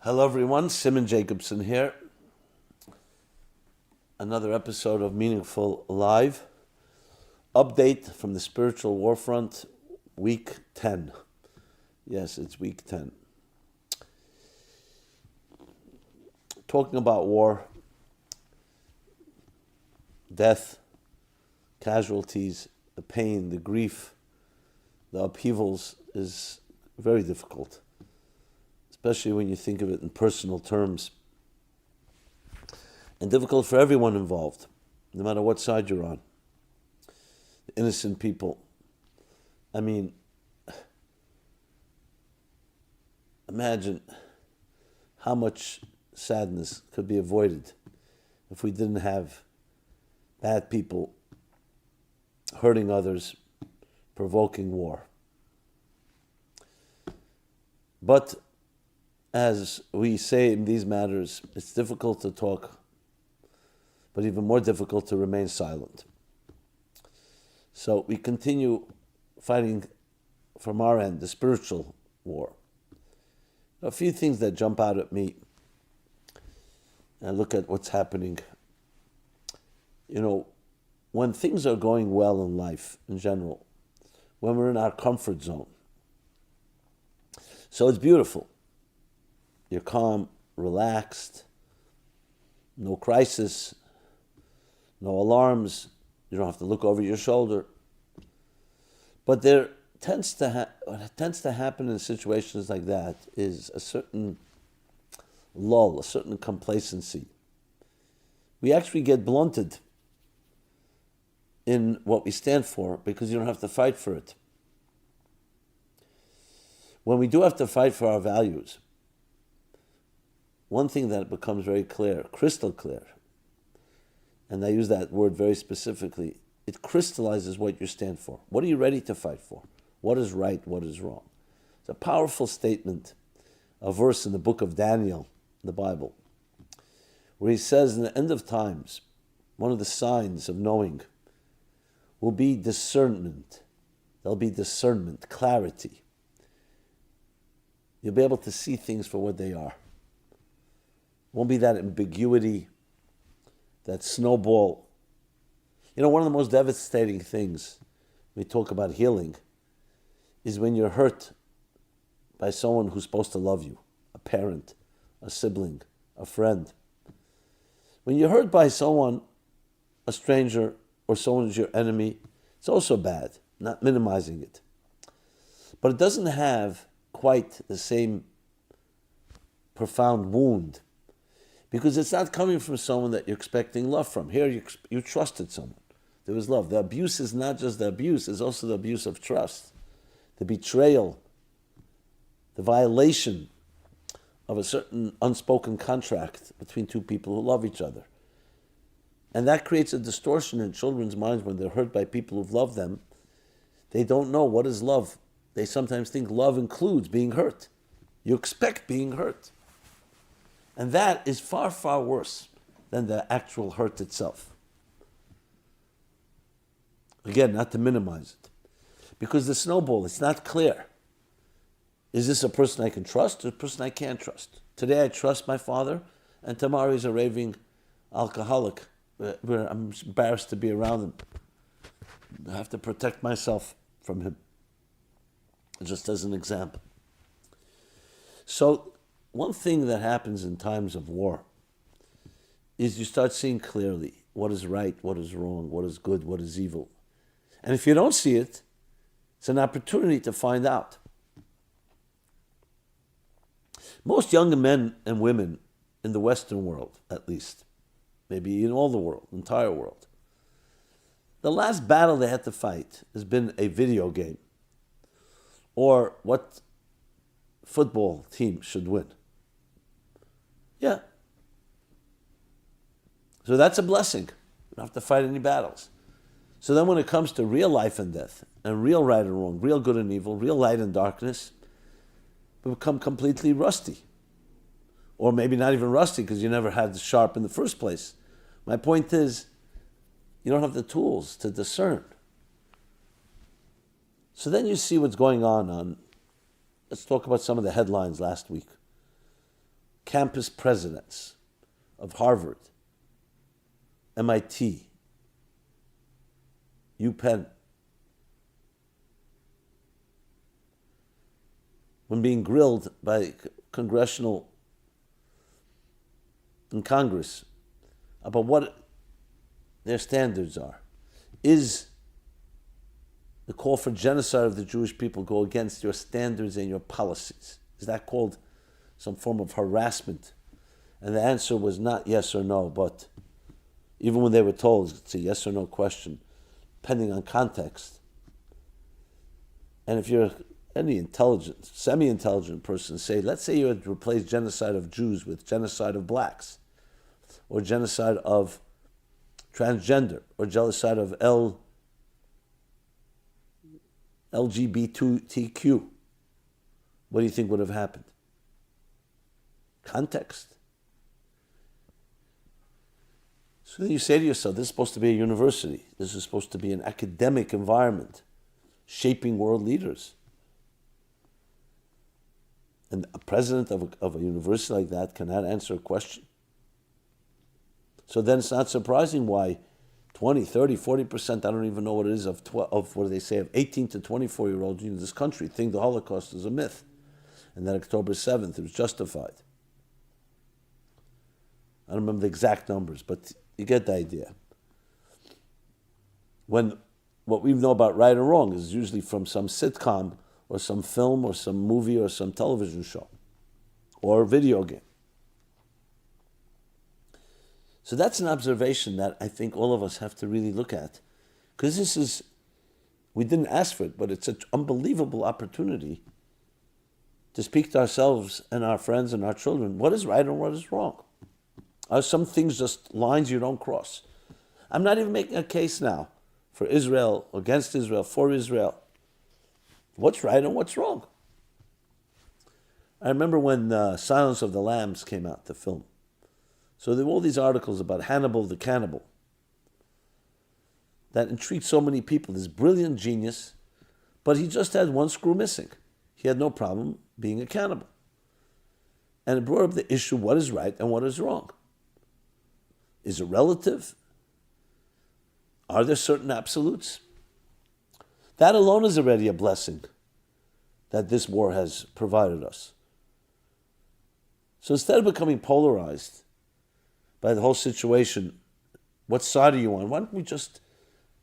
Hello everyone, Simon Jacobson here. Another episode of Meaningful Live. Update from the spiritual Warfront, week 10. Yes, it's week 10. Talking about war, death, casualties, the pain, the grief, the upheavals is very difficult, especially when you think of it in personal terms. And difficult for everyone involved, no matter what side you're on. The innocent people. I mean, imagine how much sadness could be avoided if we didn't have bad people hurting others, provoking war. But as we say in these matters, it's difficult to talk, but even more difficult to remain silent. So we continue fighting from our end, the spiritual war. A few things that jump out at me and look at what's happening. You know, when things are going well in life in general, when we're in our comfort zone, so it's beautiful. You're calm, relaxed, no crisis, no alarms, you don't have to look over your shoulder. But what tends to happen in situations like that is a certain lull, a certain complacency. We actually get blunted in what we stand for because you don't have to fight for it. When we do have to fight for our values, one thing that becomes very clear, crystal clear, and I use that word very specifically, it crystallizes what you stand for. What are you ready to fight for? What is right? What is wrong? It's a powerful statement, a verse in the book of Daniel, the Bible, where he says in the end of times, one of the signs of knowing will be discernment. There'll be discernment, clarity. You'll be able to see things for what they are. Won't be that ambiguity, that snowball. You know, one of the most devastating things we talk about healing is when you're hurt by someone who's supposed to love you, a parent, a sibling, a friend. When you're hurt by someone, a stranger, or someone who's your enemy, it's also bad, not minimizing it. But it doesn't have quite the same profound wound, because it's not coming from someone that you're expecting love from. Here you trusted someone. There was love. The abuse is not just the abuse, it's also the abuse of trust, the betrayal, the violation of a certain unspoken contract between two people who love each other. And that creates a distortion in children's minds when they're hurt by people who've loved them. They don't know what is love. They sometimes think love includes being hurt. You expect being hurt. And that is far, far worse than the actual hurt itself. Again, not to minimize it. Because the snowball, it's not clear. Is this a person I can trust or a person I can't trust? Today I trust my father, and tomorrow he's a raving alcoholic where I'm embarrassed to be around him. I have to protect myself from him. Just as an example. So, one thing that happens in times of war is you start seeing clearly what is right, what is wrong, what is good, what is evil. And if you don't see it, it's an opportunity to find out. Most young men and women in the Western world, at least, maybe in all the world, entire world, the last battle they had to fight has been a video game or what football team should win. Yeah. So that's a blessing. You don't have to fight any battles. So then when it comes to real life and death, and real right and wrong, real good and evil, real light and darkness, we become completely rusty. Or maybe not even rusty because you never had the sharp in the first place. My point is, you don't have the tools to discern. So then you see what's going on. Let's talk about some of the headlines last week. campus presidents of Harvard, MIT, UPenn, when being grilled by congressional and Congress about what their standards are. Is the call for genocide of the Jewish people go against your standards and your policies? Is that called some form of harassment? And the answer was not yes or no, but even when they were told, it's a yes or no question, depending on context. And if you're any intelligent, semi-intelligent person, let's say you had replaced genocide of Jews with genocide of blacks, or genocide of transgender, or genocide of LGBTQ, what do you think would have happened? Context. So then you say to yourself, this is supposed to be a university. This is supposed to be an academic environment, shaping world leaders. And a president of a university like that cannot answer a question. So then it's not surprising why 20, 30, 40%, I don't even know what it is, of what do they say, of 18 to 24-year-olds in this country think the Holocaust is a myth. And that October 7th, it was justified. I don't remember the exact numbers, but you get the idea. When what we know about right and wrong is usually from some sitcom or some film or some movie or some television show or video game. So that's an observation that I think all of us have to really look at. Because we didn't ask for it, but it's an unbelievable opportunity to speak to ourselves and our friends and our children. What is right and what is wrong? Are some things just lines you don't cross? I'm not even making a case now for Israel, against Israel, for Israel. What's right and what's wrong? I remember when Silence of the Lambs came out, the film. So there were all these articles about Hannibal the cannibal that intrigued so many people. This brilliant genius, but he just had one screw missing. He had no problem being a cannibal. And it brought up the issue, what is right and what is wrong? Is it relative? Are there certain absolutes? That alone is already a blessing that this war has provided us. So instead of becoming polarized by the whole situation, what side are you on? Why don't we just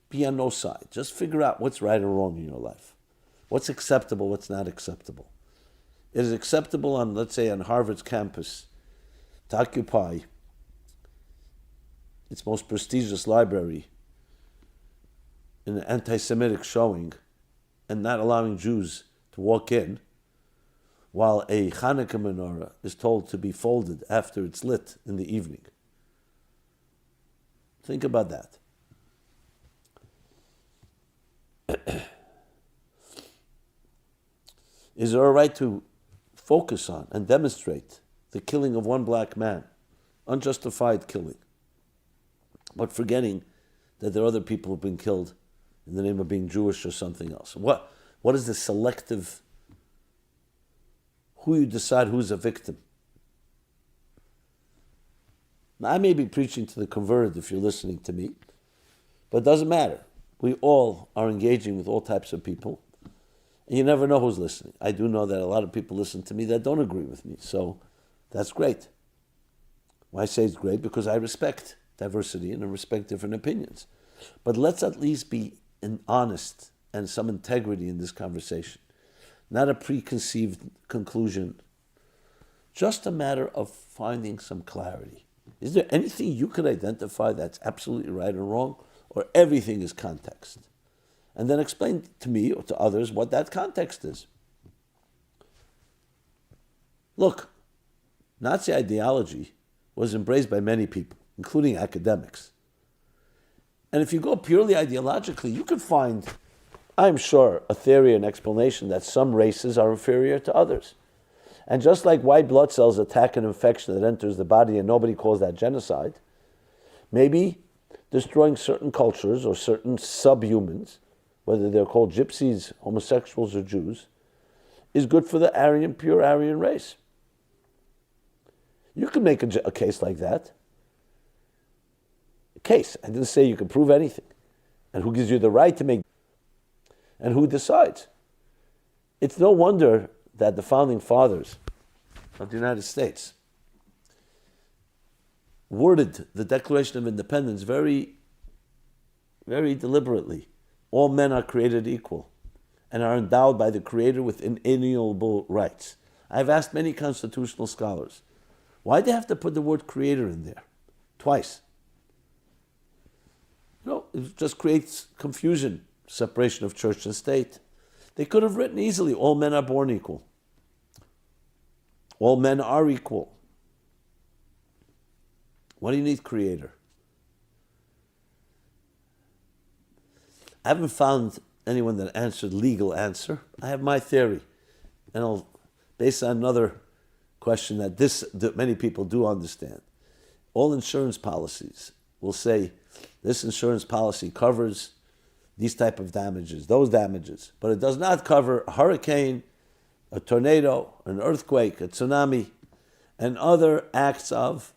be on no side? Just figure out what's right and wrong in your life. What's acceptable, what's not acceptable. It is acceptable on, let's say, on Harvard's campus to occupy its most prestigious library in an anti-Semitic showing and not allowing Jews to walk in, while a Hanukkah menorah is told to be folded after it's lit in the evening. Think about that. Is there a right to focus on and demonstrate the killing of one black man, unjustified killing, but forgetting that there are other people who've been killed in the name of being Jewish or something else? What is the selective, who you decide who's a victim? Now, I may be preaching to the converted if you're listening to me, but it doesn't matter. We all are engaging with all types of people, and you never know who's listening. I do know that a lot of people listen to me that don't agree with me, so that's great. Why I say it's great? Because I respect diversity and I respect different opinions. But let's at least be honest and some integrity in this conversation. Not a preconceived conclusion. Just a matter of finding some clarity. Is there anything you could identify that's absolutely right or wrong? Or everything is context? And then explain to me or to others what that context is. Look, Nazi ideology was embraced by many people, including academics. And if you go purely ideologically, you could find, I'm sure, a theory and explanation that some races are inferior to others. And just like white blood cells attack an infection that enters the body and nobody calls that genocide, maybe destroying certain cultures or certain subhumans, whether they're called gypsies, homosexuals, or Jews, is good for the pure Aryan race. You can make a case like that. A case. I didn't say you can prove anything. And who gives you the right to make? And who decides? It's no wonder that the founding fathers of the United States worded the Declaration of Independence very, very deliberately. All men are created equal and are endowed by the Creator with inalienable rights. I've asked many constitutional scholars, why do they have to put the word creator in there? Twice. No, it just creates confusion, separation of church and state. They could have written easily, all men are born equal. All men are equal. What do you need, creator? I haven't found anyone that answered legal answer. I have my theory. And I'll base on another question that many people do understand. All insurance policies will say this insurance policy covers these type of damages, those damages, but it does not cover a hurricane, a tornado, an earthquake, a tsunami, and other acts of,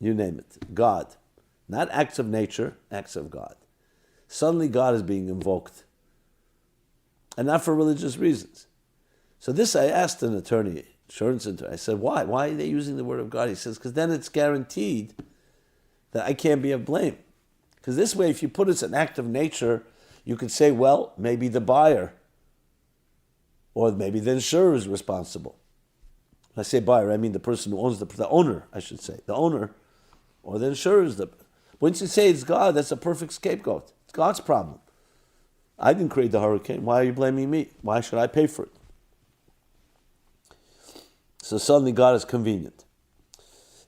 you name it, God. Not acts of nature, acts of God. Suddenly God is being invoked. And not for religious reasons. So this I asked an attorney, insurance attorney, I said, why? Why are they using the word of God? He says, because then it's guaranteed that I can't be of blame. Because this way, if you put it's an act of nature, you could say, well, maybe the buyer or maybe the insurer is responsible. When I say buyer, I mean the person who owns the owner, I should say. The owner or the insurer is the... Once you say it's God, that's a perfect scapegoat. It's God's problem. I didn't create the hurricane. Why are you blaming me? Why should I pay for it? So suddenly God is convenient.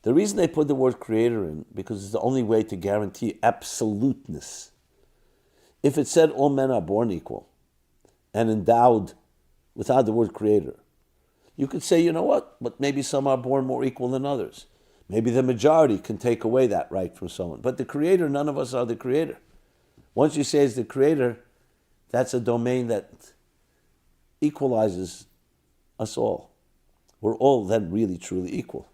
The reason they put the word creator in, because it's the only way to guarantee absoluteness. If it said all men are born equal and endowed without the word creator, you could say, you know what, but maybe some are born more equal than others. Maybe the majority can take away that right from someone. But the creator, none of us are the creator. Once you say it's the creator, that's a domain that equalizes us all. We're all then really, truly equal.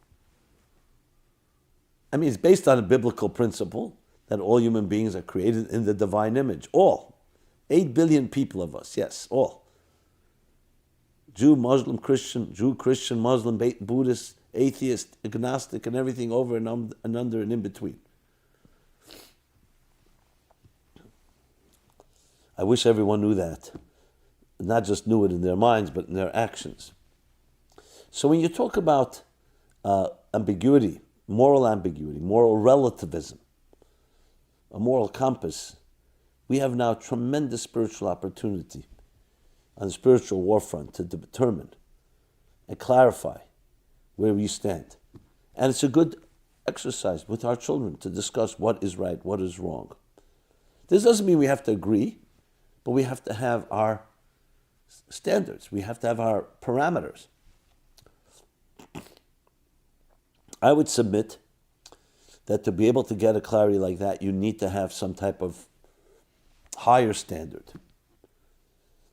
I mean, it's based on a biblical principle that all human beings are created in the divine image. All. 8 billion people of us, yes, all. Jew, Muslim, Christian, Muslim, Buddhist, atheist, agnostic, and everything over and under and in between. I wish everyone knew that. Not just knew it in their minds, but in their actions. So when you talk about ambiguity, moral relativism, a moral compass, we have now tremendous spiritual opportunity on the spiritual warfront to determine and clarify where we stand. And it's a good exercise with our children to discuss what is right, what is wrong. This doesn't mean we have to agree, but we have to have our standards. We have to have our parameters. I would submit that to be able to get a clarity like that, you need to have some type of higher standard.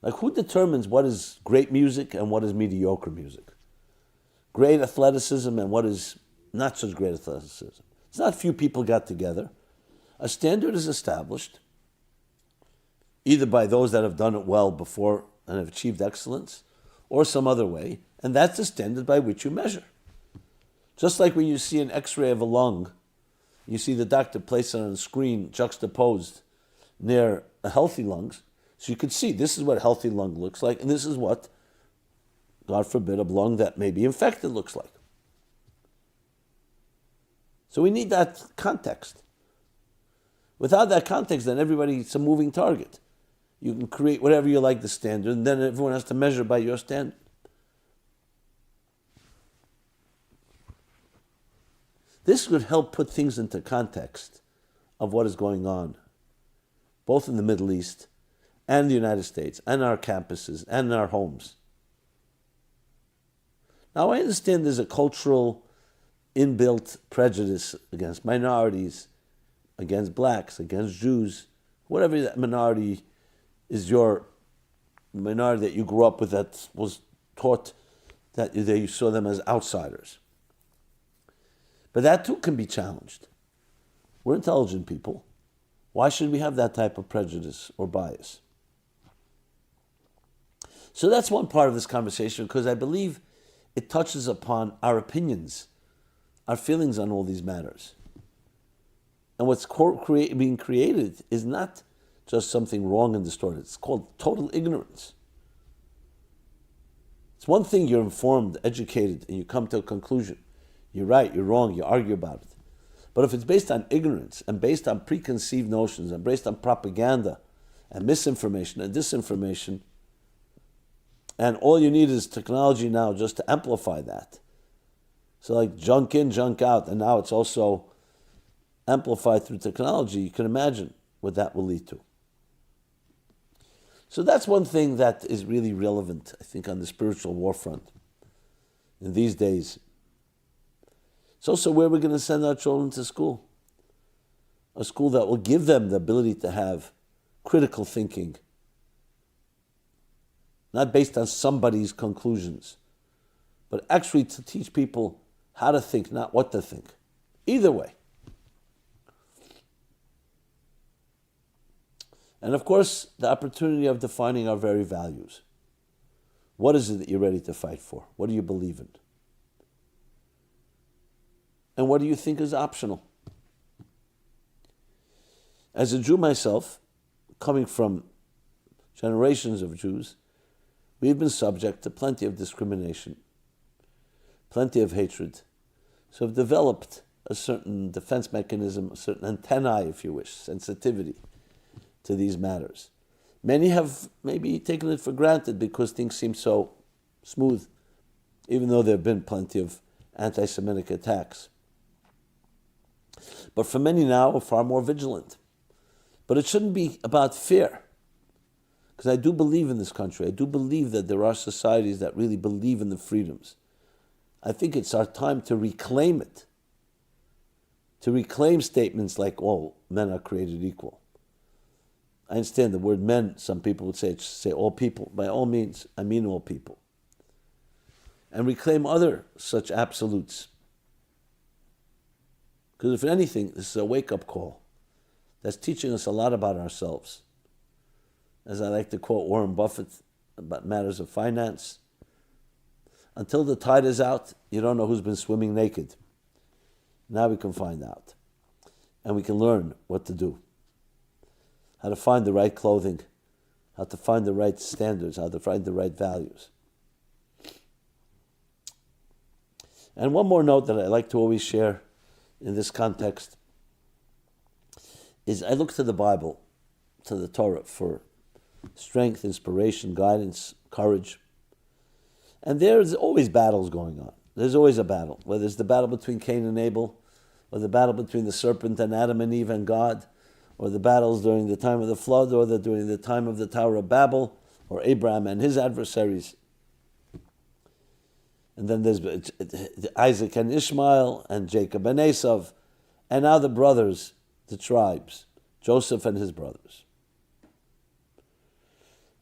Like, who determines what is great music and what is mediocre music? Great athleticism and what is not such great athleticism? It's not few people got together. A standard is established either by those that have done it well before and have achieved excellence, or some other way, and that's the standard by which you measure. Just like when you see an x-ray of a lung, you see the doctor place it on a screen juxtaposed near a healthy lungs, so you could see this is what a healthy lung looks like, and this is what, God forbid, a lung that may be infected looks like. So we need that context. Without that context, then everybody's a moving target. You can create whatever you like the standard, and then everyone has to measure by your standard. This would help put things into context of what is going on, both in the Middle East and the United States, and our campuses, and our homes. Now, I understand there's a cultural inbuilt prejudice against minorities, against blacks, against Jews, whatever that minority is, your minority that you grew up with, that was taught that you saw them as outsiders. But that too can be challenged. We're intelligent people. Why should we have that type of prejudice or bias? So that's one part of this conversation, because I believe it touches upon our opinions, our feelings on all these matters. And what's being created is not just something wrong and distorted. It's called total ignorance. It's one thing you're informed, educated, and you come to a conclusion. You're right, you're wrong, you argue about it. But if it's based on ignorance and based on preconceived notions and based on propaganda and misinformation and disinformation, and all you need is technology now just to amplify that. So like junk in, junk out, and now it's also amplified through technology. You can imagine what that will lead to. So that's one thing that is really relevant, I think, on the spiritual warfront in these days. It's also where we're going to send our children to school. A school that will give them the ability to have critical thinking, not based on somebody's conclusions, but actually to teach people how to think, not what to think. Either way. And of course, the opportunity of defining our very values. What is it that you're ready to fight for? What do you believe in? And what do you think is optional? As a Jew myself, coming from generations of Jews, we've been subject to plenty of discrimination, plenty of hatred. So I've developed a certain defense mechanism, a certain antennae, if you wish, sensitivity to these matters. Many have maybe taken it for granted because things seem so smooth, even though there have been plenty of anti-Semitic attacks. But for many now, are far more vigilant. But it shouldn't be about fear, because I do believe in this country. I do believe that there are societies that really believe in the freedoms. I think it's our time to reclaim it, to reclaim statements like all men are created equal. I understand the word men, some people would say all people. By all means, I mean all people. And reclaim other such absolutes. Because if anything, this is a wake-up call that's teaching us a lot about ourselves. As I like to quote Warren Buffett about matters of finance, until the tide is out, you don't know who's been swimming naked. Now we can find out. And we can learn what to do. How to find the right clothing, how to find the right standards, how to find the right values. And one more note that I like to always share in this context is I look to the Bible, to the Torah, for strength, inspiration, guidance, courage. And there's always battles going on. There's always a battle, whether it's the battle between Cain and Abel, or the battle between the serpent and Adam and Eve and God, or the battles during the time of the flood, or during the time of the Tower of Babel, or Abraham and his adversaries. And then there's Isaac and Ishmael, and Jacob and Esau, and now the brothers, the tribes, Joseph and his brothers.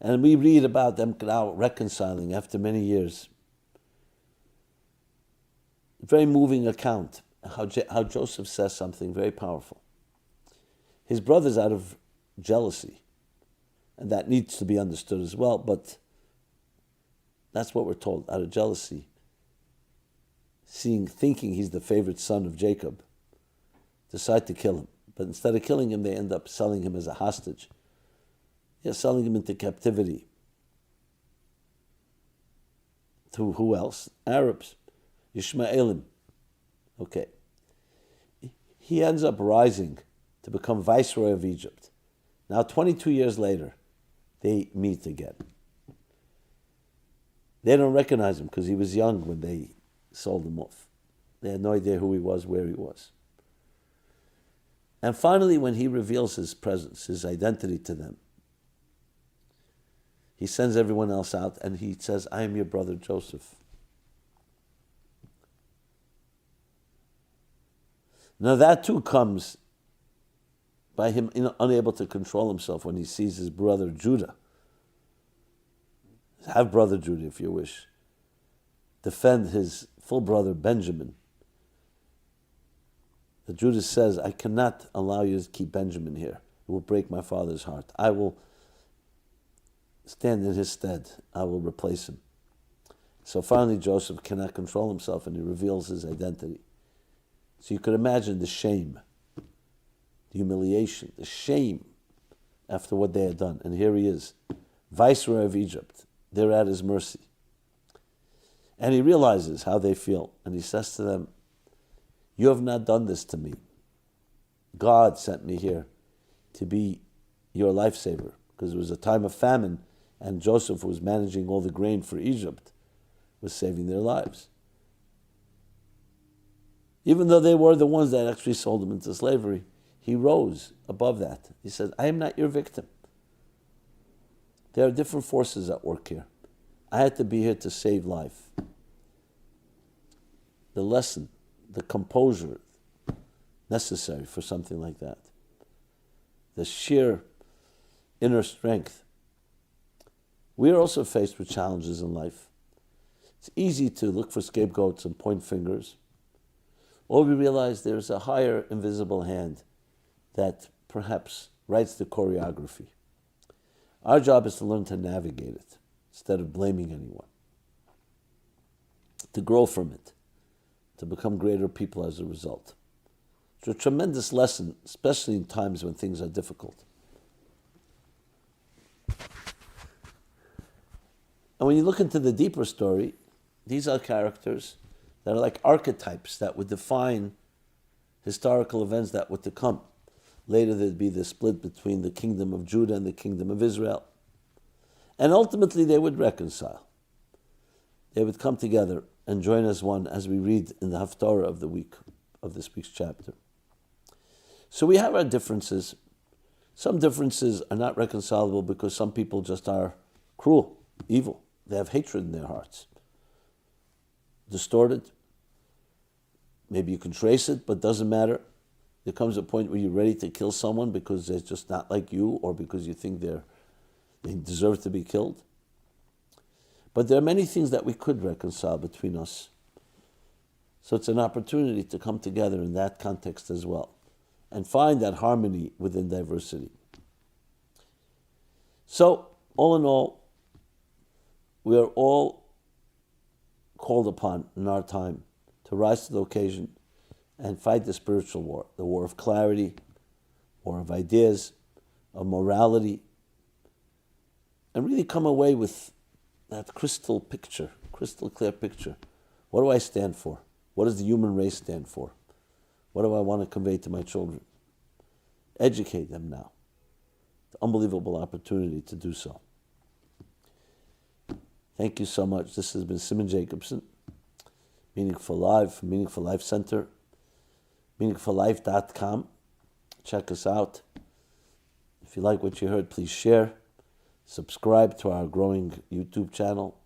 And we read about them now reconciling after many years. A very moving account, how Joseph says something very powerful. His brothers, out of jealousy, and that needs to be understood as well, but that's what we're told, out of jealousy, thinking he's the favorite son of Jacob, decide to kill him. But instead of killing him, they end up selling him as a hostage. Yeah, selling him into captivity. To who else? Arabs, Ishmaelim. Okay. He ends up rising to become viceroy of Egypt. Now, 22 years later, they meet again. They don't recognize him because he was young when they sold him off. They had no idea who he was, where he was. And finally, when he reveals his presence, his identity to them, he sends everyone else out and he says, I am your brother Joseph. Now that too comes by him unable to control himself when he sees his brother Judah, his half-brother Judah, if you wish, defend his full brother Benjamin. that Judas says, I cannot allow you to keep Benjamin here. It will break my father's heart. I will stand in his stead. I will replace him. So finally Joseph cannot control himself and he reveals his identity. So you could imagine the shame, the humiliation, the shame after what they had done. And here he is, Viceroy of Egypt. They're at his mercy. And he realizes how they feel. And he says to them, you have not done this to me. God sent me here to be your lifesaver, because it was a time of famine and Joseph was managing all the grain for Egypt, was saving their lives. Even though they were the ones that actually sold him into slavery, he rose above that. He said, I am not your victim. There are different forces at work here. I had to be here to save life. The lesson, the composure necessary for something like that. The sheer inner strength. We are also faced with challenges in life. It's easy to look for scapegoats and point fingers. Or we realize there's a higher invisible hand that perhaps writes the choreography. Our job is to learn to navigate it instead of blaming anyone. To grow from it. To become greater people as a result. It's a tremendous lesson, especially in times when things are difficult. And when you look into the deeper story, these are characters that are like archetypes that would define historical events that were to come. Later there'd be the split between the kingdom of Judah and the kingdom of Israel. And ultimately they would reconcile. They would come together and join as one, as we read in the Haftarah of the week, of this week's chapter. So we have our differences. Some differences are not reconcilable because some people just are cruel, evil. They have hatred in their hearts. Distorted. Maybe you can trace it, but it doesn't matter. There comes a point where you're ready to kill someone because they're just not like you or because you think they deserve to be killed. But there are many things that we could reconcile between us. So it's an opportunity to come together in that context as well and find that harmony within diversity. So, all in all, we are all called upon in our time to rise to the occasion and fight the spiritual war, the war of clarity, war of ideas, of morality, and really come away with that crystal clear picture. What do I stand for? What does the human race stand for? What do I want to convey to my children? Educate them now. It's an unbelievable opportunity to do so. Thank you so much. This has been Simon Jacobson, Meaningful Life from Meaningful Life Center, meaningfullife.com. Check us out. If you like what you heard, please share. Subscribe to our growing YouTube channel.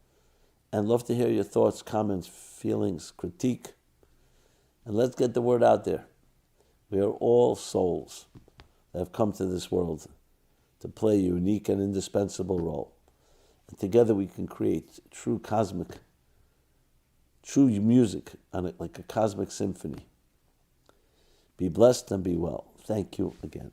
And love to hear your thoughts, comments, feelings, critique. And let's get the word out there. We are all souls that have come to this world to play a unique and indispensable role. And together we can create true music, like a cosmic symphony. Be blessed and be well. Thank you again.